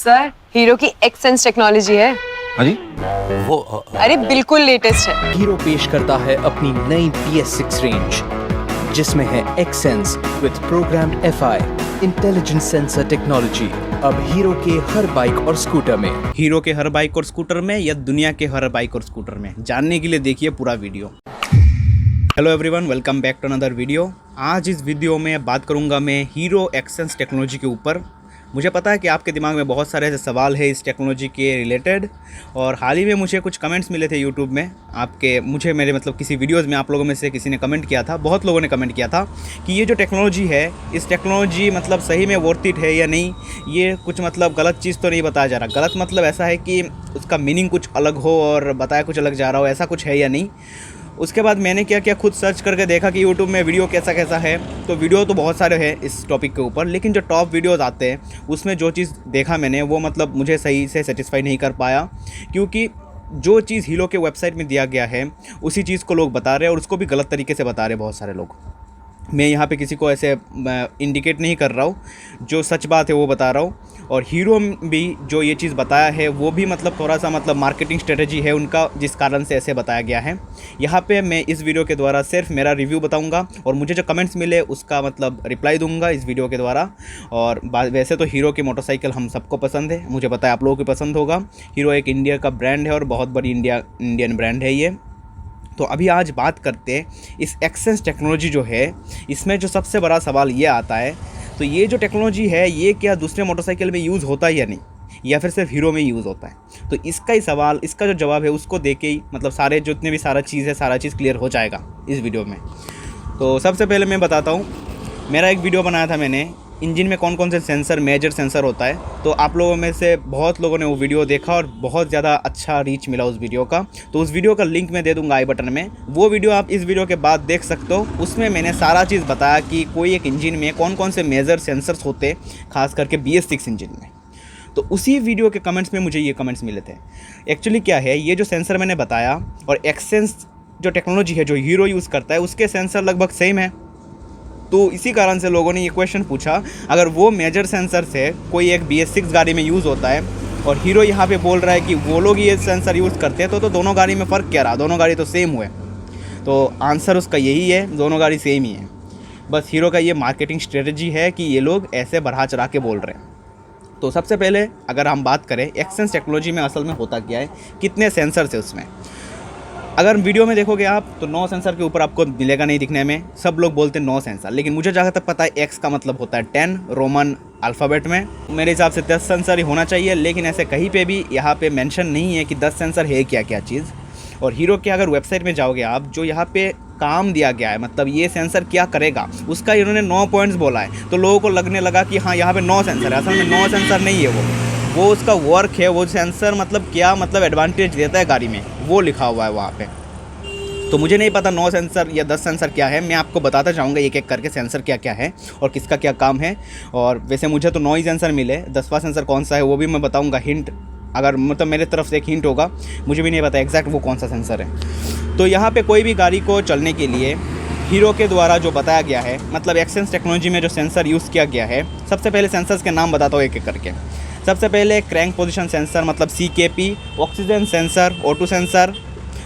Sir hero की एक्सेंस technology है। हाँ जी वो अरे बिल्कुल लेटेस्ट है। हीरो पेश करता है अपनी नई PS6 रेंज जिसमें है XSens with programmed FI intelligent sensor technology. अब हीरो के हर बाइक और स्कूटर में, हीरो के हर बाइक और स्कूटर में या दुनिया के हर बाइक और स्कूटर में, जानने के लिए देखिए पूरा video. Hello everyone, welcome back to another video. आज इस वीडियो में बात करूंगा मैं हीरो एक्सेंस टेक्नोलॉजी के ऊपर। मुझे पता है कि आपके दिमाग में बहुत सारे ऐसे सवाल है इस टेक्नोलॉजी के रिलेटेड, और हाल ही में मुझे कुछ कमेंट्स मिले थे यूट्यूब में मेरे किसी वीडियोज़ में आप लोगों में से किसी ने कमेंट किया था, बहुत लोगों ने कमेंट किया था कि ये जो टेक्नोलॉजी है, इस टेक्नोलॉजी सही में वर्थ इट है या नहीं, ये कुछ गलत चीज़ तो नहीं बताया जा रहा। गलत ऐसा है कि उसका मीनिंग कुछ अलग हो और बताया कुछ अलग जा रहा हो, ऐसा कुछ है या नहीं। उसके बाद मैंने क्या किया, खुद सर्च करके देखा कि यूट्यूब में वीडियो कैसा है। तो वीडियो तो बहुत सारे हैं इस टॉपिक के ऊपर, लेकिन जो टॉप वीडियोज़ आते हैं उसमें जो चीज़ देखा मैंने वो मुझे सही से सेटिस्फाई नहीं कर पाया, क्योंकि जो चीज़ हीरो के वेबसाइट में दिया गया है उसी चीज़ को लोग बता रहे हैं और उसको भी गलत तरीके से बता रहे हैं बहुत सारे लोग। मैं यहाँ पे किसी को ऐसे इंडिकेट नहीं कर रहा हूँ, जो सच बात है वो बता रहा हूँ। और हीरो भी जो ये चीज़ बताया है वो भी थोड़ा सा मार्केटिंग स्ट्रेटजी है उनका, जिस कारण से ऐसे बताया गया है। यहाँ पे मैं इस वीडियो के द्वारा सिर्फ मेरा रिव्यू बताऊँगा और मुझे जो कमेंट्स मिले उसका रिप्लाई दूंगा इस वीडियो के द्वारा। और वैसे तो हीरो की मोटरसाइकिल हम सबको पसंद है, मुझे पता है आप लोगों को पसंद होगा। हीरो एक इंडिया का ब्रांड है और बहुत बड़ी इंडियन ब्रांड है ये। तो अभी आज बात करते हैं इस एक्सेंस टेक्नोलॉजी जो है, इसमें जो सबसे बड़ा सवाल ये आता है, तो ये जो टेक्नोलॉजी है ये क्या दूसरे मोटरसाइकिल में यूज़ होता है या नहीं, या फिर सिर्फ हीरो में यूज़ होता है। तो इसका ही सवाल, इसका जो जवाब है उसको दे के ही सारे जितने भी सारा चीज़ क्लियर हो जाएगा इस वीडियो में। तो सबसे पहले मैं बताता हूँ, मेरा एक वीडियो बनाया था मैंने, इंजन में कौन कौन से सेंसर, मेजर सेंसर होता है। तो आप लोगों में से बहुत लोगों ने वो वीडियो देखा और बहुत ज़्यादा अच्छा रीच मिला उस वीडियो का। तो उस वीडियो का लिंक मैं दे दूंगा आई बटन में, वो वीडियो आप इस वीडियो के बाद देख सकते हो। उसमें मैंने सारा चीज़ बताया कि कोई एक इंजन में कौन कौन से मेजर सेंसर्स होते, खास करके BS6 इंजन में। तो उसी वीडियो के कमेंट्स में मुझे ये कमेंट्स मिले थे। एक्चुअली क्या है, ये जो सेंसर मैंने बताया और एक्सेंस जो टेक्नोलॉजी है जो हीरो यूज़ करता है, उसके सेंसर लगभग सेम है। तो इसी कारण से लोगों ने ये क्वेश्चन पूछा, अगर वो मेजर सेंसर से कोई एक BS6 गाड़ी में यूज़ होता है और हीरो यहाँ पे बोल रहा है कि वो लोग ये सेंसर यूज़ करते हैं, तो दोनों गाड़ी में फ़र्क क्या रहा, दोनों गाड़ी तो सेम हुए। तो आंसर उसका यही है, दोनों गाड़ी सेम ही है। बस हीरो का ये मार्केटिंग स्ट्रेटजी है कि ये लोग ऐसे बढ़ा चढ़ा के बोल रहे हैं। तो सबसे पहले अगर हम बात करें एक्सेंस टेक्नोलॉजी में असल में होता क्या है, कितने सेंसर्स है उसमें। अगर वीडियो में देखोगे आप तो 9 सेंसर के ऊपर आपको मिलेगा नहीं दिखने में, सब लोग बोलते हैं 9 सेंसर, लेकिन मुझे जहाँ तक पता है एक्स का मतलब होता है 10 रोमन अल्फ़ाबेट में। मेरे हिसाब से 10 सेंसर ही होना चाहिए, लेकिन ऐसे कहीं पे भी यहाँ पे मेंशन नहीं है कि 10 सेंसर है क्या क्या चीज़। और हीरो के अगर वेबसाइट में जाओगे आप, जो यहाँ पे काम दिया गया है, ये सेंसर क्या करेगा उसका इन्होंने 9 पॉइंट्स बोला है। तो लोगों को लगने लगा कि हाँ यहाँ पे 9 सेंसर है, असल में 9 सेंसर नहीं है, वो उसका वर्क है, वो सेंसर क्या एडवांटेज देता है गाड़ी में, वो लिखा हुआ है वहाँ पे। तो मुझे नहीं पता 9 सेंसर या 10 सेंसर क्या है, मैं आपको बताता जाऊँगा एक एक करके सेंसर क्या क्या है और किसका क्या काम है। और वैसे मुझे तो 9 ही सेंसर मिले, 10वां सेंसर कौन सा है वो भी मैं बताऊँगा, हिंट अगर मेरे तरफ से एक हिंट होगा, मुझे भी नहीं पता एग्जैक्ट वो कौन सा सेंसर है। तो यहाँ पे कोई भी गाड़ी को चलने के लिए हीरो के द्वारा जो बताया गया है, एक्सेंस टेक्नोलॉजी में जो सेंसर यूज़ किया गया है, सबसे पहले सेंसर्स के नाम बताता हूँ एक एक करके। सबसे पहले crank position sensor CKP, oxygen sensor, O2 sensor.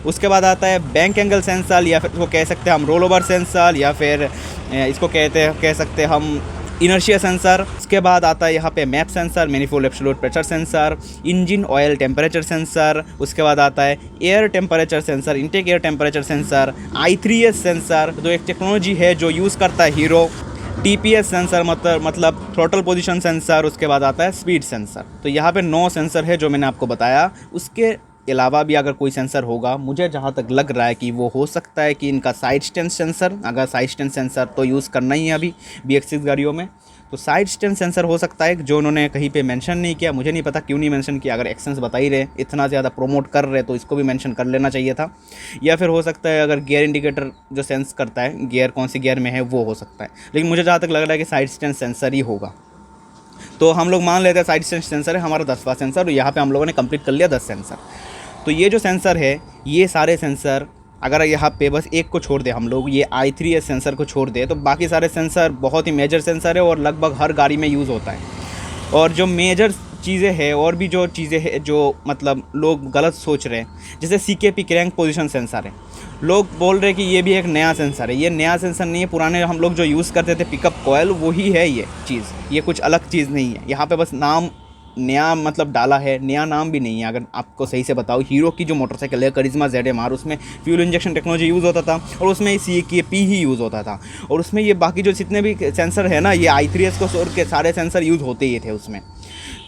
उसके बाद आता है बैंक एंगल सेंसर, या फिर इसको कह सकते हैं हम रोल ओवर सेंसर, या फिर इसको कह सकते हैं हम इनर्शिया सेंसर। उसके बाद आता है यहाँ पे map sensor, manifold absolute pressure sensor, engine oil temperature sensor. उसके बाद आता है air temperature sensor, intake air temperature sensor, I3S sensor, जो एक टेक्नोलॉजी है जो यूज़ करता है हीरो। TPS सेंसर मतलब थ्रोटल पोजीशन सेंसर। उसके बाद आता है स्पीड सेंसर। तो यहाँ पे 9 सेंसर है जो मैंने आपको बताया। उसके अलावा भी अगर कोई सेंसर होगा, मुझे जहाँ तक लग रहा है कि वो हो सकता है कि इनका साइड स्टैंड सेंसर, अगर साइड स्टैंड सेंसर तो यूज़ करना ही है अभी BS6 गाड़ियों में, तो साइड स्टैंड सेंसर हो सकता है जो उन्होंने कहीं पे मेंशन नहीं किया। मुझे नहीं पता क्यों नहीं मेंशन किया, अगर एक्सेंस बता ही रहे, इतना ज़्यादा प्रोमोट कर रहे तो इसको भी मेंशन कर लेना चाहिए था। या फिर हो सकता है अगर गियर इंडिकेटर जो सेंस करता है गियर कौन सी गियर में है वो हो सकता है, लेकिन मुझे जहाँ तक लग रहा है कि साइड स्टैंड सेंसर ही होगा। तो हम लोग मान लेते हैं साइड स्टैंड सेंसर है हमारा 10वां सेंसर, और यहाँ पर हम लोगों ने कंप्लीट कर लिया 10 सेंसर। तो ये जो सेंसर है, ये सारे सेंसर अगर यहाँ पे बस एक को छोड़ दे हम लोग, ये I3S सेंसर को छोड़ दे, तो बाकी सारे सेंसर बहुत ही मेजर सेंसर है और लगभग हर गाड़ी में यूज़ होता है। और जो मेजर चीज़ें हैं और भी जो चीज़ें हैं जो मतलब लोग गलत सोच रहे हैं, जैसे CKP क्रैंक पोजीशन सेंसर है, लोग बोल रहे हैं कि ये भी एक नया सेंसर है। ये नया सेंसर नहीं है, पुराने हम लोग जो यूज़ करते थे पिकअप कॉयल वही है ये चीज़, ये कुछ अलग चीज़ नहीं है। यहाँ पे बस नाम नया मतलब डाला है, नया नाम भी नहीं है। अगर आपको सही से बताओ, हीरो की जो मोटरसाइकिल है करिश्मा ZMR, उसमें फ्यूल इंजेक्शन टेक्नोलॉजी यूज़ होता था और उसमें CKP ही यूज़ होता था, और उसमें ये बाकी जो जितने भी सेंसर है ना, ये i3S को छोड़ के सारे सेंसर यूज़ होते ही थे उसमें।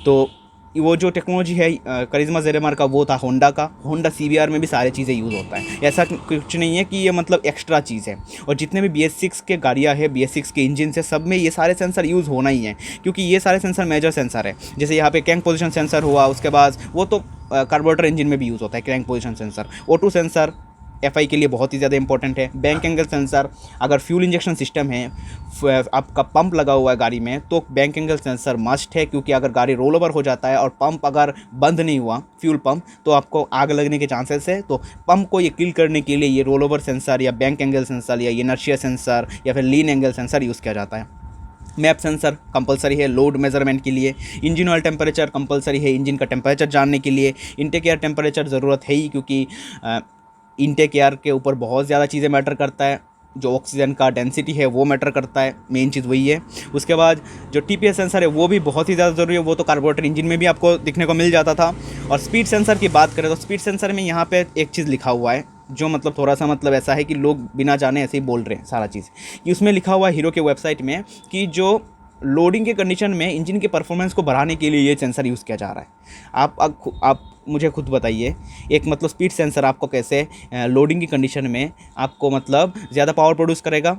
तो वो जो टेक्नोलॉजी है करिश्मा ZMR का, वो था होंडा का। होंडा CBR में भी सारी चीज़ें यूज़ होता है, ऐसा कुछ नहीं है कि ये मतलब एक्स्ट्रा चीज़ है। और जितने भी BS6 के गाड़ियाँ है, BS6 के इंजन से, सब में ये सारे सेंसर यूज़ होना ही है, क्योंकि ये सारे सेंसर मेजर सेंसर है। जैसे यहाँ पे क्रैंक पोजीशन सेंसर हुआ, उसके बाद वो तो कार्बोरेटर इंजन में भी यूज़ होता है crank position sensor. O2 sensor FI के लिए बहुत ही ज़्यादा इंपॉर्टेंट है। बैंक एंगल सेंसर, अगर फ्यूल इंजेक्शन सिस्टम है, आपका पंप लगा हुआ है गाड़ी में, तो बैंक एंगल सेंसर मस्ट है, क्योंकि अगर गाड़ी रोल ओवर हो जाता है और पंप अगर बंद नहीं हुआ, फ्यूल पंप, तो आपको आग लगने के चांसेस है। तो पंप को ये किल करने के लिए ये रोल ओवर सेंसर या बैंक एंगल सेंसर या इनर्शिया सेंसर या फिर लीन एंगल सेंसर यूज़ किया जाता है। मैप सेंसर कंपलसरी है लोड मेजरमेंट के लिए। इंजन ऑयल टेम्परेचर कंपलसरी है इंजन का टेम्परेचर जानने के लिए। इनटेक एयर टेम्परेचर ज़रूरत है ही, क्योंकि इनटेक एयर के ऊपर बहुत ज़्यादा चीज़ें मैटर करता है। जो ऑक्सीजन का डेंसिटी है वो मैटर करता है, मेन चीज़ वही है। उसके बाद जो TPS सेंसर है वो भी बहुत ही ज़्यादा ज़रूरी है, वो तो कार्बोरेटर इंजन में भी आपको दिखने को मिल जाता था। और स्पीड सेंसर की बात करें तो स्पीड सेंसर में यहाँ पे एक चीज़ लिखा हुआ है जो मतलब थोड़ा सा मतलब ऐसा है कि लोग बिना जाने ऐसे ही बोल रहे हैं सारा चीज़, कि उसमें लिखा हुआ है हीरो के वेबसाइट में कि जो लोडिंग के कंडीशन में इंजन के परफॉर्मेंस को बढ़ाने के लिए ये सेंसर यूज़ किया जा रहा है। आप मुझे खुद बताइए, एक मतलब स्पीड सेंसर आपको कैसे लोडिंग की कंडीशन में आपको मतलब ज़्यादा पावर प्रोड्यूस करेगा?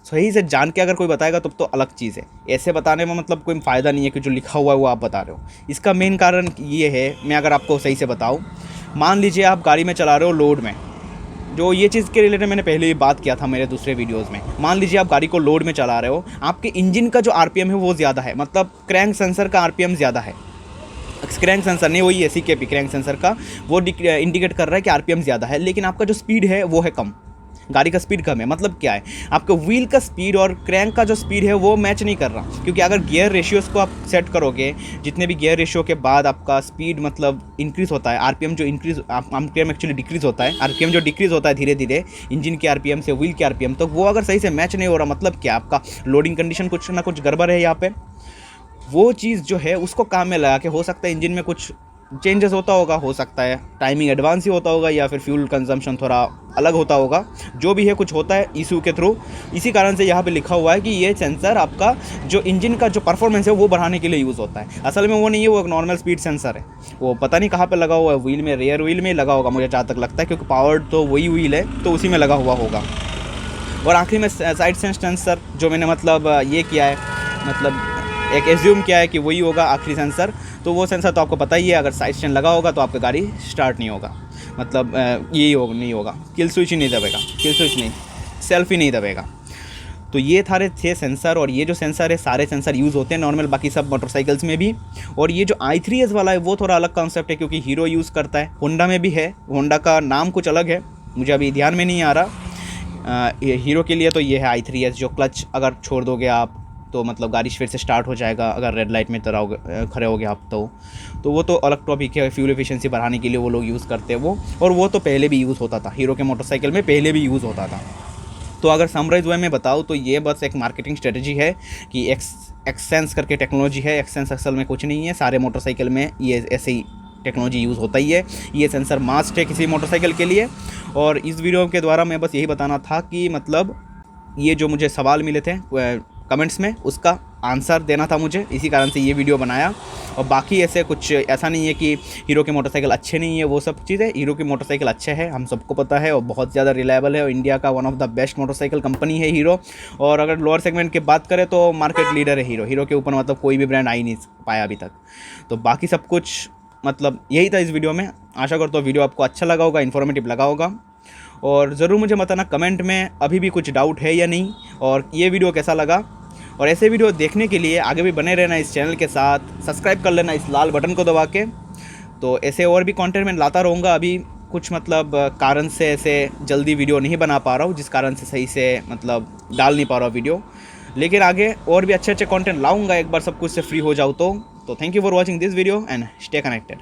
सही से जान के अगर कोई बताएगा तो अलग चीज़ है, ऐसे बताने में मतलब कोई फ़ायदा नहीं है कि जो लिखा हुआ है वो आप बता रहे हो। इसका मेन कारण ये है, मैं अगर आपको सही से बताऊँ, मान लीजिए आप गाड़ी में चला रहे हो लोड में, जो ये चीज़ के रिलेटेड मैंने पहले ही बात किया था मेरे दूसरे वीडियोस में। मान लीजिए आप गाड़ी को लोड में चला रहे हो, आपके इंजन का जो RPM है वो ज़्यादा है, मतलब क्रैंक सेंसर का RPM ज़्यादा है। क्रैंक सेंसर नहीं, वही है CKP क्रैंक सेंसर का, वो इंडिकेट कर रहा है कि RPM ज़्यादा है, लेकिन आपका जो स्पीड है वो है कम, गाड़ी का स्पीड कम है। मतलब क्या है, आपका व्हील का स्पीड और क्रैंक का जो स्पीड है वो मैच नहीं कर रहा, क्योंकि अगर गियर रेशियोज़ को आप सेट करोगे, जितने भी गियर रेशियो के बाद आपका स्पीड मतलब इंक्रीज़ होता है, RPM जो इंक्रीज़, RPM एक्चुअली डिक्रीज़ होता है, RPM जो डिक्रीज़ होता है धीरे धीरे इंजन के RPM से व्हील के RPM, तो वो अगर सही से मैच नहीं हो रहा, मतलब क्या, आपका लोडिंग कंडीशन कुछ ना कुछ गड़बड़ है। यहाँ पे वो चीज़ जो है उसको काम में लगा के, हो सकता है इंजन में कुछ चेंजेस होता होगा, हो सकता है टाइमिंग एडवांस ही होता होगा, या फिर फ्यूल कंजम्पशन थोड़ा अलग होता होगा, जो भी है कुछ होता है इशू के थ्रू। इसी कारण से यहाँ पे लिखा हुआ है कि ये सेंसर आपका जो इंजन का जो परफॉर्मेंस है वो बढ़ाने के लिए यूज़ होता है। असल में वो नहीं है, वो एक नॉर्मल स्पीड सेंसर है। वो पता नहीं कहाँ पे लगा हुआ है, व्हील में, रेयर व्हील में लगा होगा मुझे जहाँ तक लगता है, क्योंकि पावर्ड तो वही व्हील है, तो उसी में लगा हुआ होगा। और आखिरी में साइड सेंसर जो मैंने मतलब ये किया है, मतलब एक एज्यूम किया है कि वही होगा आखिरी सेंसर, तो वो सेंसर तो आपको पता ही है, अगर साइड स्टैंड लगा होगा तो आपका गाड़ी स्टार्ट नहीं होगा, मतलब यही होगा, नहीं होगा, किल स्विच ही नहीं दबेगा, किल स्विच नहीं, सेल्फ ही नहीं दबेगा। तो ये थारे थे सेंसर, और ये जो सेंसर है सारे सेंसर यूज़ होते हैं नॉर्मल बाकी सब मोटरसाइकिल्स में भी। और ये जो i3S वाला है वो थोड़ा अलग कॉन्सेप्ट है, क्योंकि हीरो यूज़ करता है, होंडा में भी है, होंडा का नाम कुछ अलग है, मुझे अभी ध्यान में नहीं आ रहा। हीरो के लिए तो ये है i3S, जो क्लच अगर छोड़ दोगे आप तो मतलब गाड़ी फिर से स्टार्ट हो जाएगा, अगर रेड लाइट में खड़े होगे आप तो वो तो अलग टॉपिक है। फ्यूल एफिशिएंसी बढ़ाने के लिए वो लोग यूज़ करते हैं वो, और वो तो पहले भी यूज़ होता था, हीरो के मोटरसाइकिल में पहले भी यूज़ होता था। तो अगर समराइज वे में बताऊँ तो ये बस एक मार्केटिंग स्ट्रेटजी है कि एक्सेंस करके टेक्नोलॉजी है। एक्सेंस असल में कुछ नहीं है, सारे मोटरसाइकिल में ये ऐसे ही टेक्नोलॉजी यूज़ होता ही है। ये सेंसर मस्ट है किसी मोटरसाइकिल के लिए। और इस वीडियो के द्वारा मैं बस यही बताना था कि मतलब ये जो मुझे सवाल मिले थे कमेंट्स में, उसका आंसर देना था मुझे, इसी कारण से ये वीडियो बनाया। और बाकी ऐसे कुछ ऐसा नहीं है कि हीरो के मोटरसाइकिल अच्छे नहीं है, वो सब चीज़ें, हीरो की मोटरसाइकिल अच्छे है, हम सबको पता है, और बहुत ज़्यादा रिलायबल है, और इंडिया का one of the best motorcycle company है हीरो। और अगर लोअर सेगमेंट की बात करें तो मार्केट लीडर है हीरो के ऊपर मतलब कोई भी ब्रांड आ ही नहीं पाया अभी तक। तो बाकी सब कुछ मतलब यही था इस वीडियो में। आशा करता हूँ वीडियो आपको अच्छा लगा होगा, इन्फॉर्मेटिव लगा होगा, और ज़रूर मुझे बताना कमेंट में अभी भी कुछ डाउट है या नहीं, और ये वीडियो कैसा लगा। और ऐसे वीडियो देखने के लिए आगे भी बने रहना इस चैनल के साथ, सब्सक्राइब कर लेना इस लाल बटन को दबा के। तो ऐसे और भी कंटेंट मैं लाता रहूँगा। अभी कुछ मतलब कारण से ऐसे जल्दी वीडियो नहीं बना पा रहा हूँ, जिस कारण से सही से मतलब डाल नहीं पा रहा हूँ वीडियो, लेकिन आगे और भी अच्छे अच्छे कंटेंट लाऊंगा एक बार सब कुछ से फ्री हो जाऊँ तो thank you for watching this video and stay connected.